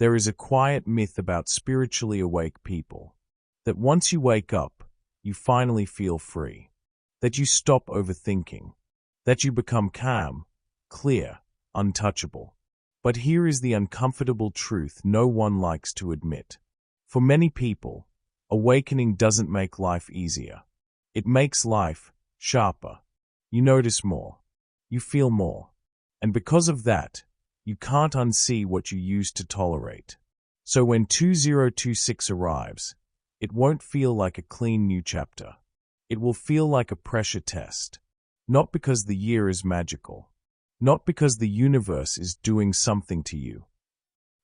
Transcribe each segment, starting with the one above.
There is a quiet myth about spiritually awake people, that once you wake up, you finally feel free, that you stop overthinking, that you become calm, clear, untouchable. But here is the uncomfortable truth no one likes to admit. For many people, awakening doesn't make life easier. It makes life sharper. You notice more. You feel more. And because of that, you can't unsee what you used to tolerate. So when 2026 arrives, it won't feel like a clean new chapter. It will feel like a pressure test. Not because the year is magical. Not because the universe is doing something to you.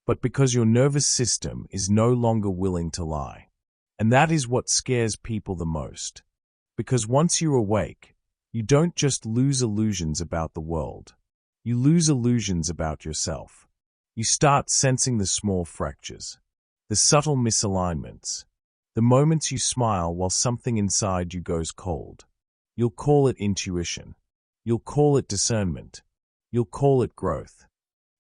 But because your nervous system is no longer willing to lie. And that is what scares people the most. Because once you're awake, you don't just lose illusions about the world. You lose illusions about yourself. You start sensing the small fractures, the subtle misalignments, the moments you smile while something inside you goes cold. You'll call it intuition. You'll call it discernment. You'll call it growth.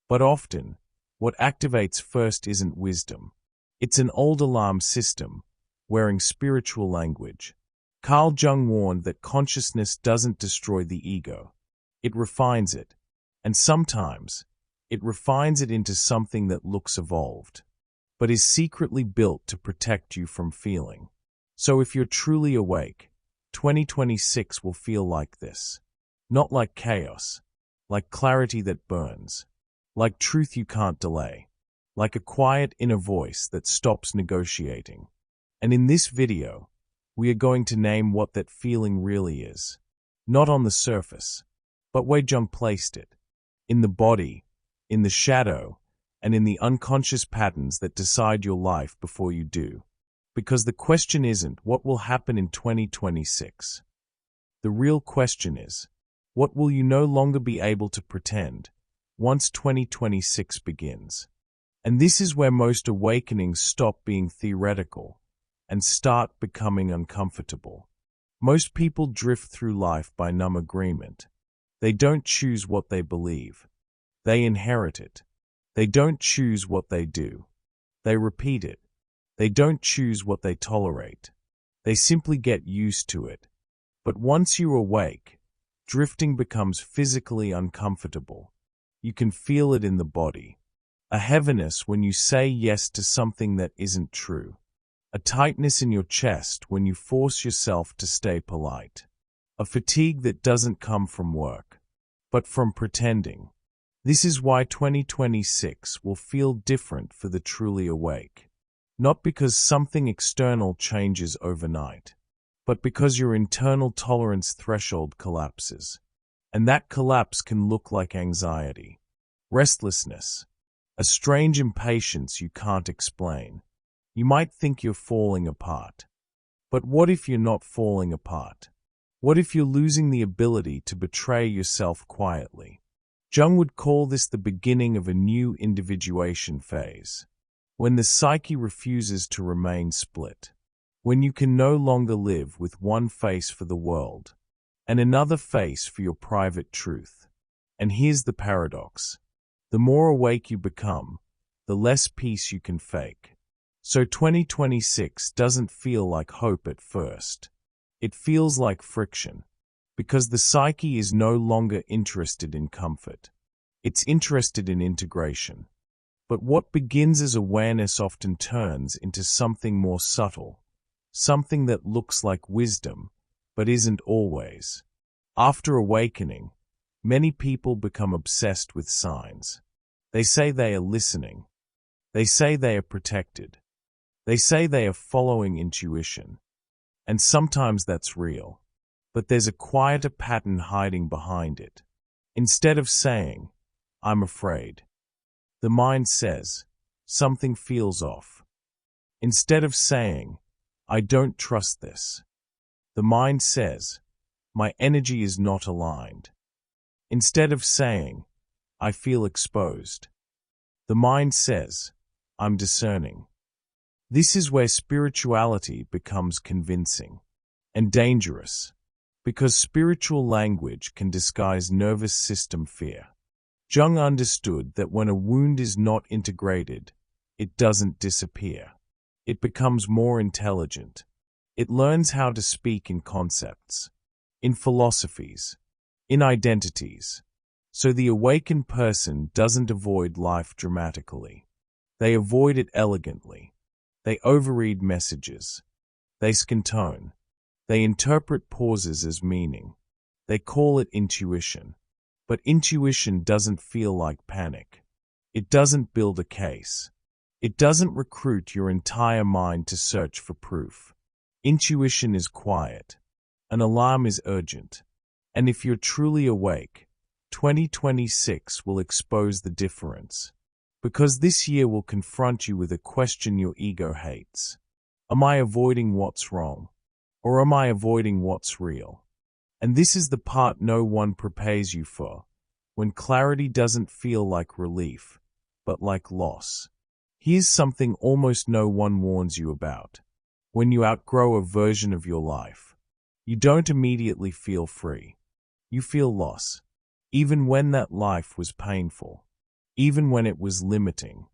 But often, what activates first isn't wisdom. It's an old alarm system, wearing spiritual language. Carl Jung warned that consciousness doesn't destroy the ego. It refines it. And sometimes, it refines it into something that looks evolved, but is secretly built to protect you from feeling. So if you're truly awake, 2026 will feel like this. Not like chaos, like clarity that burns, like truth you can't delay, like a quiet inner voice that stops negotiating. And in this video, we are going to name what that feeling really is. Not on the surface, but where Jung placed it. In the body, in the shadow, and in the unconscious patterns that decide your life before you do. Because the question isn't what will happen in 2026. The real question is, what will you no longer be able to pretend once 2026 begins? And this is where most awakenings stop being theoretical and start becoming uncomfortable. Most people drift through life by numb agreement. They don't choose what they believe. They inherit it. They don't choose what they do. They repeat it. They don't choose what they tolerate. They simply get used to it. But once you awake, drifting becomes physically uncomfortable. You can feel it in the body. A heaviness when you say yes to something that isn't true. A tightness in your chest when you force yourself to stay polite. A fatigue that doesn't come from work, but from pretending. This is why 2026 will feel different for the truly awake. Not because something external changes overnight, but because your internal tolerance threshold collapses. And that collapse can look like anxiety, restlessness, a strange impatience you can't explain. You might think you're falling apart. But what if you're not falling apart? What if you're losing the ability to betray yourself quietly? Jung would call this the beginning of a new individuation phase, when the psyche refuses to remain split, when you can no longer live with one face for the world and another face for your private truth. And here's the paradox. The more awake you become, the less peace you can fake. So 2026 doesn't feel like hope at first. It feels like friction. Because the psyche is no longer interested in comfort. It's interested in integration. But what begins as awareness often turns into something more subtle, something that looks like wisdom, but isn't always. After awakening, many people become obsessed with signs. They say they are listening. They say they are protected. They say they are following intuition. And sometimes that's real. But there's a quieter pattern hiding behind it. Instead of saying, I'm afraid, the mind says, something feels off. Instead of saying, I don't trust this, the mind says, my energy is not aligned. Instead of saying, I feel exposed, the mind says, I'm discerning. This is where spirituality becomes convincing and dangerous. Because spiritual language can disguise nervous system fear. Jung understood that when a wound is not integrated, it doesn't disappear. It becomes more intelligent. It learns how to speak in concepts, in philosophies, in identities. So the awakened person doesn't avoid life dramatically. They avoid it elegantly. They overread messages. They scantone. They interpret pauses as meaning. They call it intuition. But intuition doesn't feel like panic. It doesn't build a case. It doesn't recruit your entire mind to search for proof. Intuition is quiet. An alarm is urgent. And if you're truly awake, 2026 will expose the difference. Because this year will confront you with a question your ego hates. Am I avoiding what's wrong? Or am I avoiding what's real? And this is the part no one prepares you for, when clarity doesn't feel like relief, but like loss. Here's something almost no one warns you about. When you outgrow a version of your life, you don't immediately feel free. You feel loss, even when that life was painful, even when it was limiting,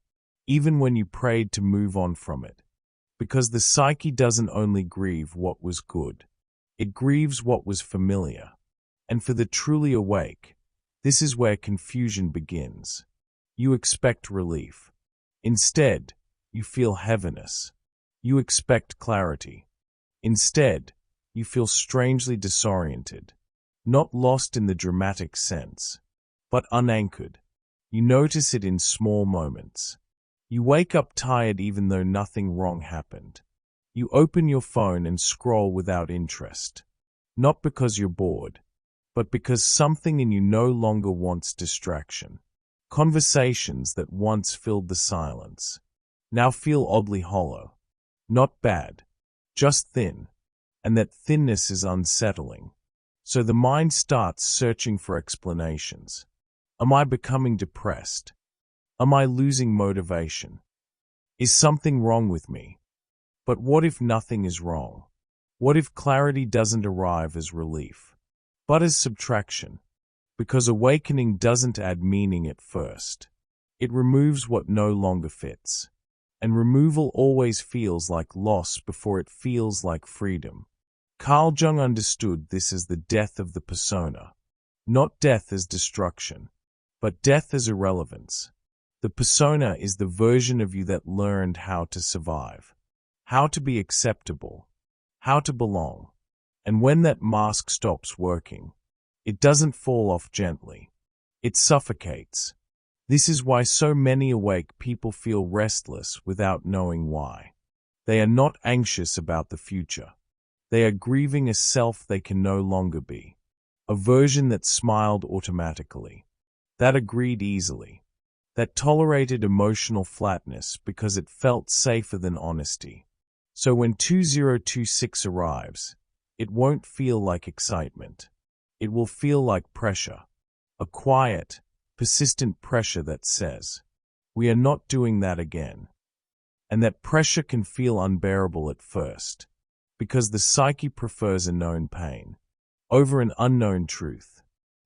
even when you prayed to move on from it. Because the psyche doesn't only grieve what was good, it grieves what was familiar. And for the truly awake, this is where confusion begins. You expect relief. Instead, you feel heaviness. You expect clarity. Instead, you feel strangely disoriented, not lost in the dramatic sense, but unanchored. You notice it in small moments. You wake up tired even though nothing wrong happened. You open your phone and scroll without interest. Not because you're bored, but because something in you no longer wants distraction. Conversations that once filled the silence now feel oddly hollow. Not bad, just thin. And that thinness is unsettling. So the mind starts searching for explanations. Am I becoming depressed? Am I losing motivation? Is something wrong with me? But what if nothing is wrong? What if clarity doesn't arrive as relief, but as subtraction? Because awakening doesn't add meaning at first. It removes what no longer fits. And removal always feels like loss before it feels like freedom. Carl Jung understood this as the death of the persona. Not death as destruction, but death as irrelevance. The persona is the version of you that learned how to survive, how to be acceptable, how to belong. And when that mask stops working, it doesn't fall off gently. It suffocates. This is why so many awake people feel restless without knowing why. They are not anxious about the future. They are grieving a self they can no longer be. A version that smiled automatically, that agreed easily, that tolerated emotional flatness because it felt safer than honesty. So when 2026 arrives, it won't feel like excitement. It will feel like pressure, a quiet, persistent pressure that says, we are not doing that again. And that pressure can feel unbearable at first, because the psyche prefers a known pain over an unknown truth.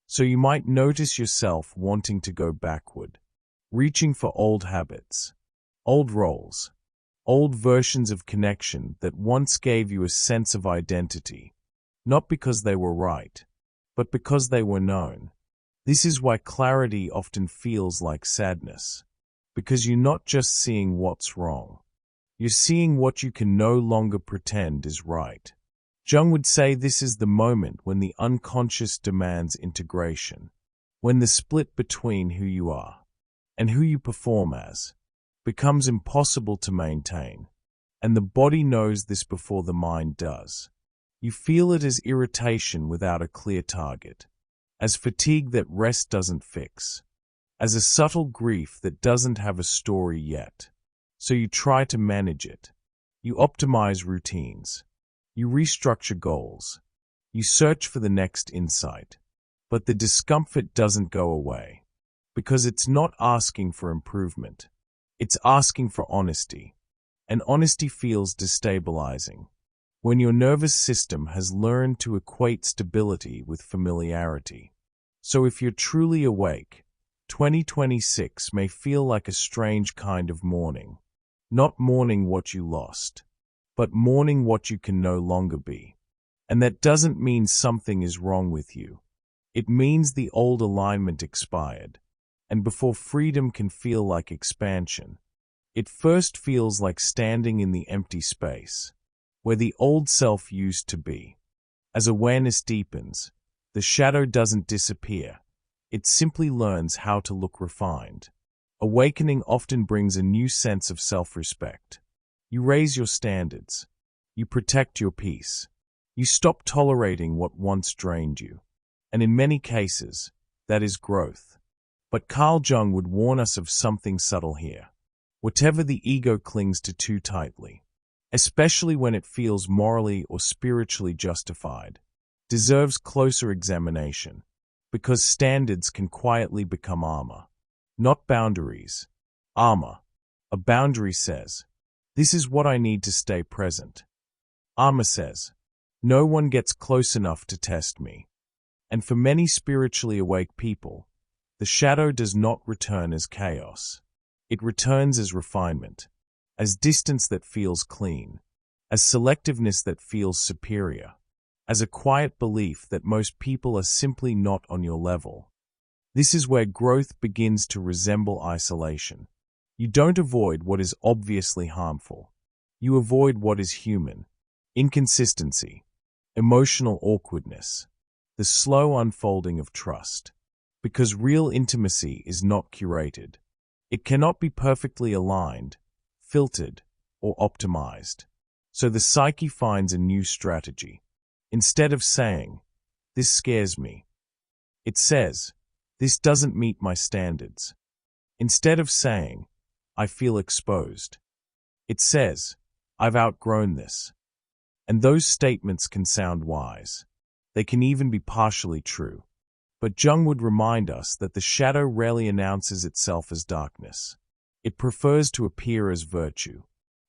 So you might notice yourself wanting to go backward, reaching for old habits, old roles, old versions of connection that once gave you a sense of identity, not because they were right, but because they were known. This is why clarity often feels like sadness, because you're not just seeing what's wrong. You're seeing what you can no longer pretend is right. Jung would say this is the moment when the unconscious demands integration, when the split between who you are and who you perform as becomes impossible to maintain, and the body knows this before the mind does. You feel it as irritation without a clear target, as fatigue that rest doesn't fix, as a subtle grief that doesn't have a story yet. So you try to manage it. You optimize routines. You restructure goals. You search for the next insight. But the discomfort doesn't go away, because it's not asking for improvement. It's asking for honesty. And honesty feels destabilizing when your nervous system has learned to equate stability with familiarity. So if you're truly awake, 2026 may feel like a strange kind of morning. not mourning what you lost, but mourning what you can no longer be. And that doesn't mean something is wrong with you. It means the old alignment expired, and before freedom can feel like expansion, it first feels like standing in the empty space, where the old self used to be. As awareness deepens, the shadow doesn't disappear, it simply learns how to look refined. Awakening often brings a new sense of self-respect. You raise your standards. You protect your peace. You stop tolerating what once drained you. And in many cases, that is growth. But Carl Jung would warn us of something subtle here. Whatever the ego clings to too tightly, especially when it feels morally or spiritually justified, deserves closer examination, because standards can quietly become armor, not boundaries. Armor. A boundary says, "This is what I need to stay present." Armor says, "No one gets close enough to test me." And for many spiritually awake people, the shadow does not return as chaos. It returns as refinement, as distance that feels clean, as selectiveness that feels superior, as a quiet belief that most people are simply not on your level. This is where growth begins to resemble isolation. You don't avoid what is obviously harmful. You avoid what is human: inconsistency, emotional awkwardness, the slow unfolding of trust. Because real intimacy is not curated. It cannot be perfectly aligned, filtered, or optimized. So the psyche finds a new strategy. Instead of saying, "This scares me," it says, "This doesn't meet my standards." Instead of saying, "I feel exposed," it says, "I've outgrown this." And those statements can sound wise. They can even be partially true. But Jung would remind us that the shadow rarely announces itself as darkness. It prefers to appear as virtue,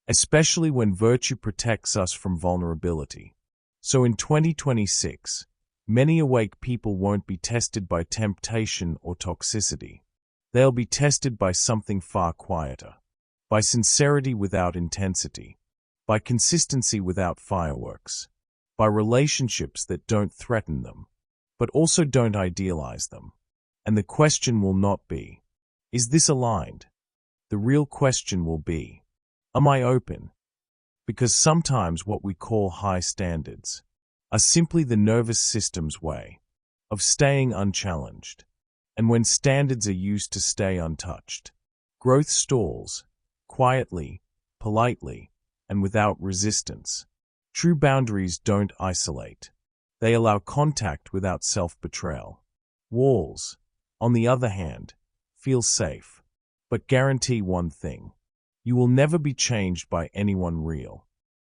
especially when virtue protects us from vulnerability. So in 2026, many awake people won't be tested by temptation or toxicity. They'll be tested by something far quieter, by sincerity without intensity, by consistency without fireworks, by relationships that don't threaten them, but also don't idealize them. And the question will not be, "Is this aligned?" The real question will be, "Am I open?" Because sometimes what we call high standards are simply the nervous system's way of staying unchallenged. And when standards are used to stay untouched, growth stalls, quietly, politely, and without resistance. True boundaries don't isolate. They allow contact without self-betrayal. Walls, on the other hand, feel safe, but guarantee one thing: you will never be changed by anyone real.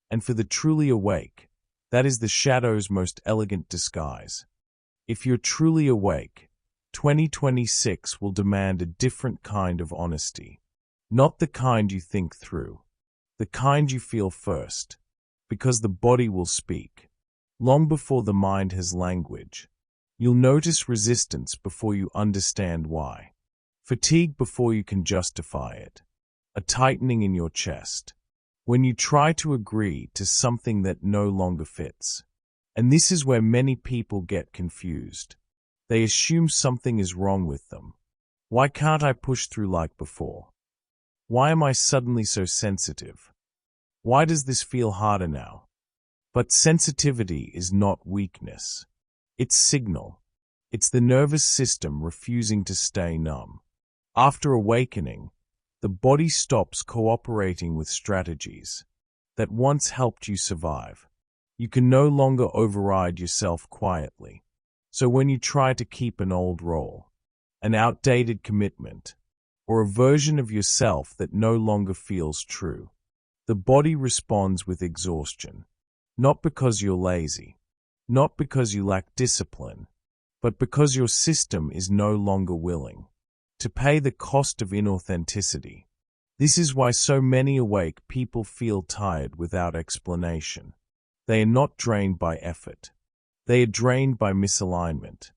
And for the truly awake, that is the shadow's most elegant disguise. If you're truly awake, 2026 will demand a different kind of honesty. Not the kind you think through, the kind you feel first, because the body will speak. Long before the mind has language, you'll notice resistance before you understand why, fatigue before you can justify it, a tightening in your chest, when you try to agree to something that no longer fits. And this is where many people get confused. They assume something is wrong with them. Why can't I push through like before? Why am I suddenly so sensitive? Why does this feel harder now? But sensitivity is not weakness. It's signal. It's the nervous system refusing to stay numb. After awakening, the body stops cooperating with strategies that once helped you survive. You can no longer override yourself quietly. So when you try to keep an old role, an outdated commitment, or a version of yourself that no longer feels true, the body responds with exhaustion. Not because you're lazy, not because you lack discipline, but because your system is no longer willing to pay the cost of inauthenticity. This is why so many awake people feel tired without explanation. They are not drained by effort. They are drained by misalignment.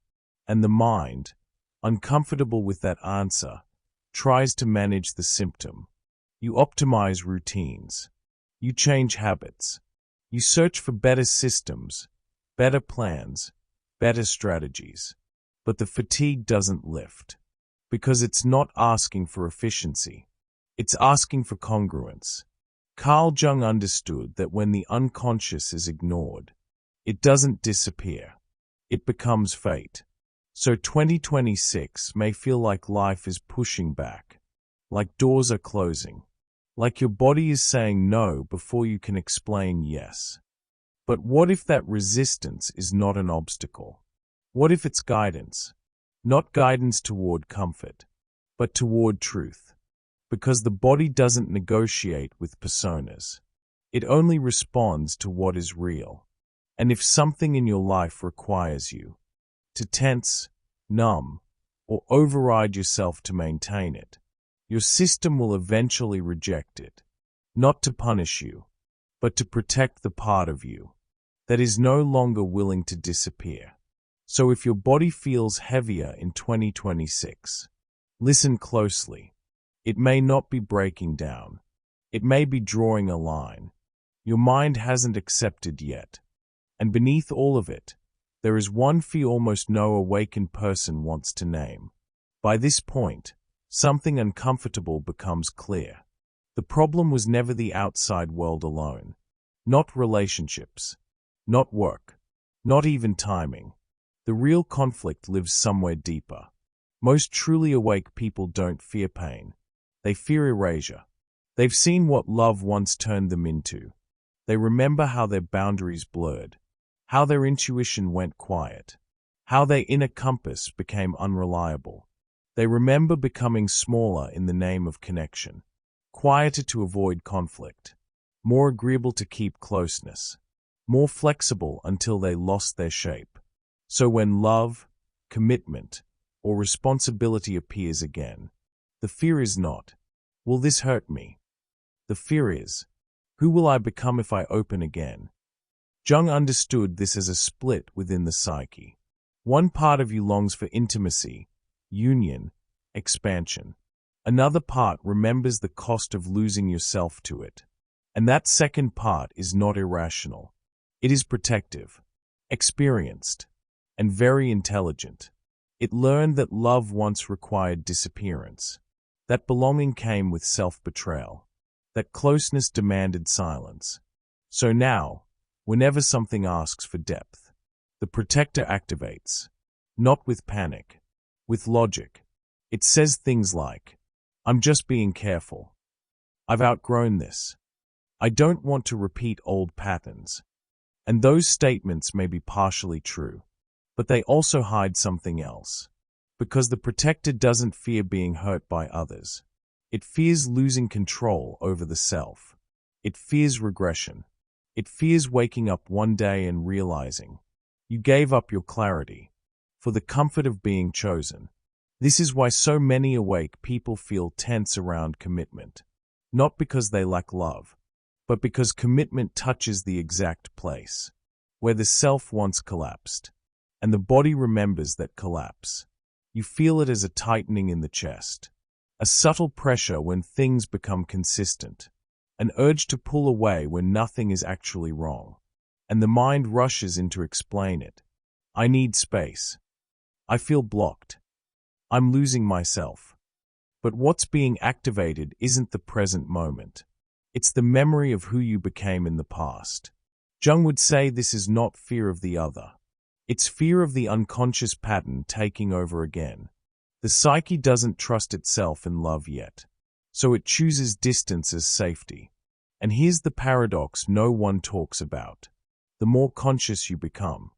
And the mind, uncomfortable with that answer, tries to manage the symptom. You optimize routines. You change habits. You search for better systems, better plans, better strategies. But the fatigue doesn't lift. Because it's not asking for efficiency. It's asking for congruence. Carl Jung understood that when the unconscious is ignored, it doesn't disappear. It becomes fate. So 2026 may feel like life is pushing back, like doors are closing, like your body is saying no before you can explain yes. But what if that resistance is not an obstacle? What if it's guidance? Not guidance toward comfort, but toward truth. Because the body doesn't negotiate with personas. It only responds to what is real. And if something in your life requires you to tense, numb, or override yourself to maintain it, your system will eventually reject it, not to punish you, but to protect the part of you that is no longer willing to disappear. So if your body feels heavier in 2026, listen closely. It may not be breaking down. It may be drawing a line. Your mind hasn't accepted yet. And beneath all of it, there is one fear almost no awakened person wants to name. By this point, something uncomfortable becomes clear. The problem was never the outside world alone. Not relationships. Not work. Not even timing. The real conflict lives somewhere deeper. Most truly awake people don't fear pain. They fear erasure. They've seen what love once turned them into. They remember how their boundaries blurred. How their intuition went quiet. How their inner compass became unreliable. They remember becoming smaller in the name of connection. Quieter to avoid conflict. More agreeable to keep closeness. More flexible until they lost their shape. So when love, commitment, or responsibility appears again, the fear is not, will this hurt me? The fear is, who will I become if I open again? Jung understood this as a split within the psyche. One part of you longs for intimacy, union, expansion. Another part remembers the cost of losing yourself to it. And that second part is not irrational. It is protective, experienced, and very intelligent. It learned that love once required disappearance, that belonging came with self-betrayal, that closeness demanded silence. So now, whenever something asks for depth, the protector activates, not with panic, with logic. It says things like, I'm just being careful. I've outgrown this. I don't want to repeat old patterns. And those statements may be partially true, but they also hide something else. Because the protector doesn't fear being hurt by others. It fears losing control over the self. It fears regression. It fears waking up one day and realizing you gave up your clarity for the comfort of being chosen. This is why so many awake people feel tense around commitment. Not because they lack love, but because commitment touches the exact place where the self once collapsed, and the body remembers that collapse. You feel it as a tightening in the chest, a subtle pressure when things become consistent, an urge to pull away when nothing is actually wrong, and the mind rushes in to explain it. I need space. I feel blocked. I'm losing myself. But what's being activated isn't the present moment. It's the memory of who you became in the past. Jung would say this is not fear of the other. It's fear of the unconscious pattern taking over again. The psyche doesn't trust itself in love yet, so it chooses distance as safety. And here's the paradox no one talks about. The more conscious you become,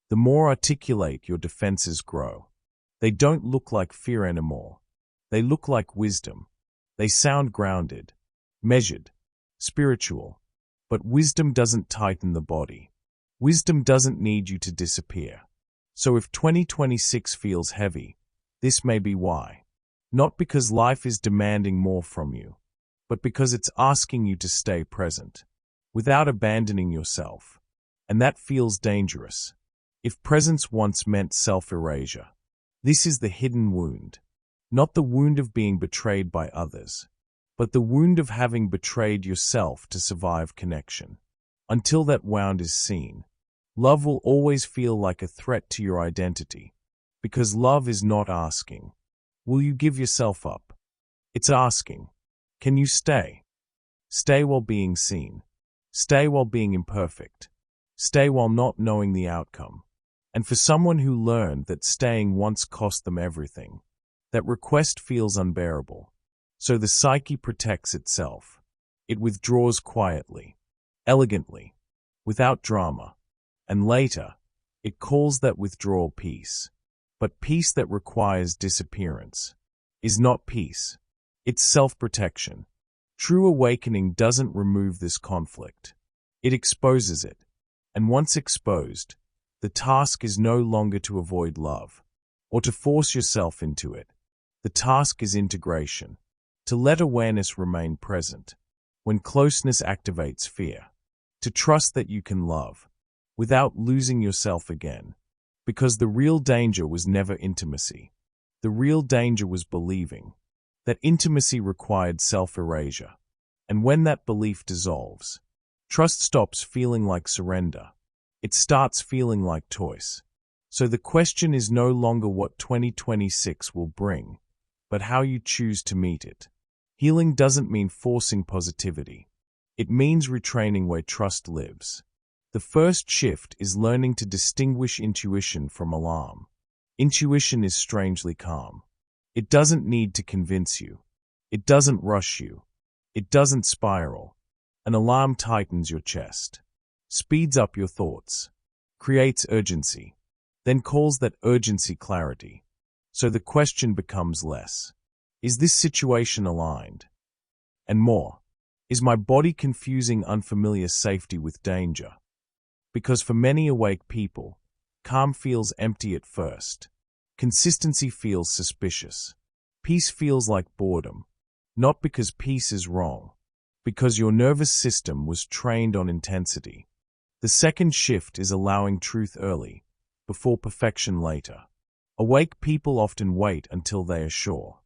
the more articulate your defenses grow. They don't look like fear anymore. They look like wisdom. They sound grounded, measured, spiritual. But wisdom doesn't tighten the body. Wisdom doesn't need you to disappear. So if 2026 feels heavy, this may be why. Not because life is demanding more from you, but because it's asking you to stay present, without abandoning yourself. And that feels dangerous. If presence once meant self-erasure, this is the hidden wound. Not the wound of being betrayed by others, but the wound of having betrayed yourself to survive connection. Until that wound is seen, love will always feel like a threat to your identity, because love is not asking, will you give yourself up? It's asking, can you stay? Stay while being seen. Stay while being imperfect. Stay while not knowing the outcome. And for someone who learned that staying once cost them everything, that request feels unbearable. So the psyche protects itself. It withdraws quietly, elegantly, without drama. And later, it calls that withdrawal peace. But peace that requires disappearance is not peace. It's self-protection. True awakening doesn't remove this conflict. It exposes it. And once exposed, the task is no longer to avoid love or to force yourself into it. The task is integration, to let awareness remain present when closeness activates fear, to trust that you can love without losing yourself again, because the real danger was never intimacy. The real danger was believing that intimacy required self-erasure. And when that belief dissolves, trust stops feeling like surrender. It starts feeling like choice. So the question is no longer what 2026 will bring, but how you choose to meet it. Healing doesn't mean forcing positivity. It means retraining where trust lives. The first shift is learning to distinguish intuition from alarm. Intuition is strangely calm. It doesn't need to convince you. It doesn't rush you. It doesn't spiral. An alarm tightens your chest, speeds up your thoughts, creates urgency, then calls that urgency clarity. So the question becomes less, is this situation aligned? And more, is my body confusing unfamiliar safety with danger? Because for many awake people, calm feels empty at first. Consistency feels suspicious. Peace feels like boredom, not because peace is wrong, because your nervous system was trained on intensity. The second shift is allowing truth early, before perfection later. Awake people often wait until they are sure.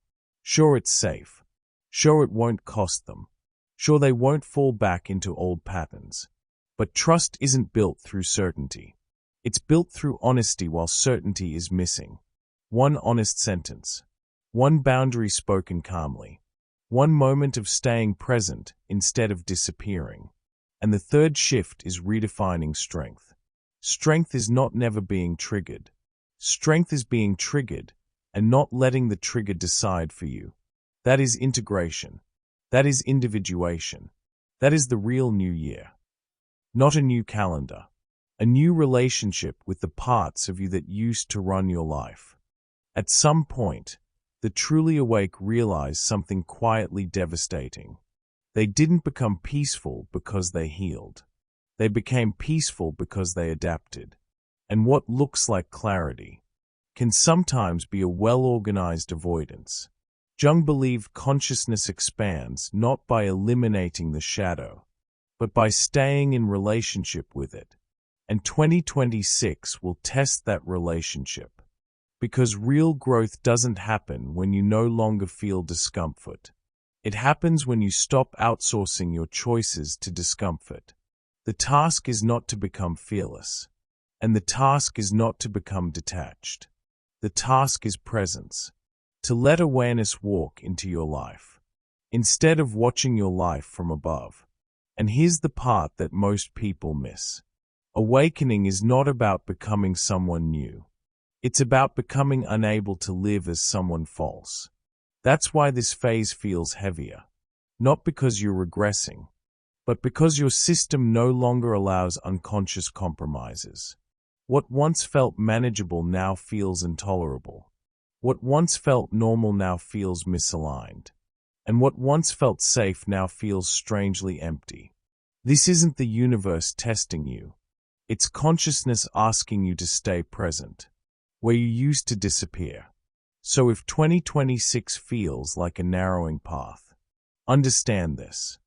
Sure it's safe. Sure it won't cost them. Sure they won't fall back into old patterns. But trust isn't built through certainty. It's built through honesty while certainty is missing. One honest sentence. One boundary spoken calmly. One moment of staying present instead of disappearing. And the third shift is redefining strength. Strength is not never being triggered. Strength is being triggered and not letting the trigger decide for you. That is integration. That is individuation. That is the real new year. Not a new calendar. A new relationship with the parts of you that used to run your life. At some point, the truly awake realize something quietly devastating. They didn't become peaceful because they healed. They became peaceful because they adapted. And what looks like clarity can sometimes be a well-organized avoidance. Jung believed consciousness expands not by eliminating the shadow, but by staying in relationship with it. And 2026 will test that relationship. Because real growth doesn't happen when you no longer feel discomfort. It happens when you stop outsourcing your choices to discomfort. The task is not to become fearless. And the task is not to become detached. The task is presence. To let awareness walk into your life, instead of watching your life from above. And here's the part that most people miss. Awakening is not about becoming someone new. It's about becoming unable to live as someone false. That's why this phase feels heavier. Not because you're regressing, but because your system no longer allows unconscious compromises. What once felt manageable now feels intolerable. What once felt normal now feels misaligned. And what once felt safe now feels strangely empty. This isn't the universe testing you. It's consciousness asking you to stay present, where you used to disappear. So if 2026 feels like a narrowing path, understand this.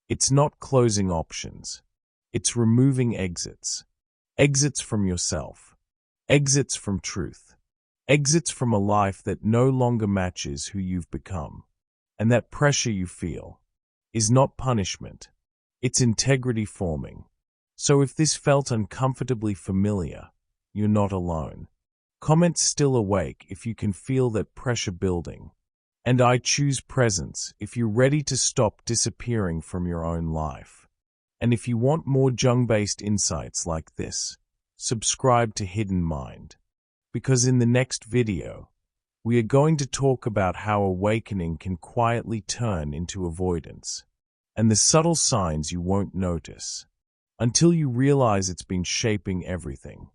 It's not closing options. It's removing exits. Exits from yourself. Exits from truth. Exits from a life that no longer matches who you've become. And that pressure you feel, is not punishment. It's integrity forming. So if this felt uncomfortably familiar, you're not alone. Comment still awake if you can feel that pressure building. And I choose presence if you're ready to stop disappearing from your own life. And if you want more Jung-based insights like this, subscribe to Hidden Mind. Because in the next video, we are going to talk about how awakening can quietly turn into avoidance, and the subtle signs you won't notice, until you realize it's been shaping everything.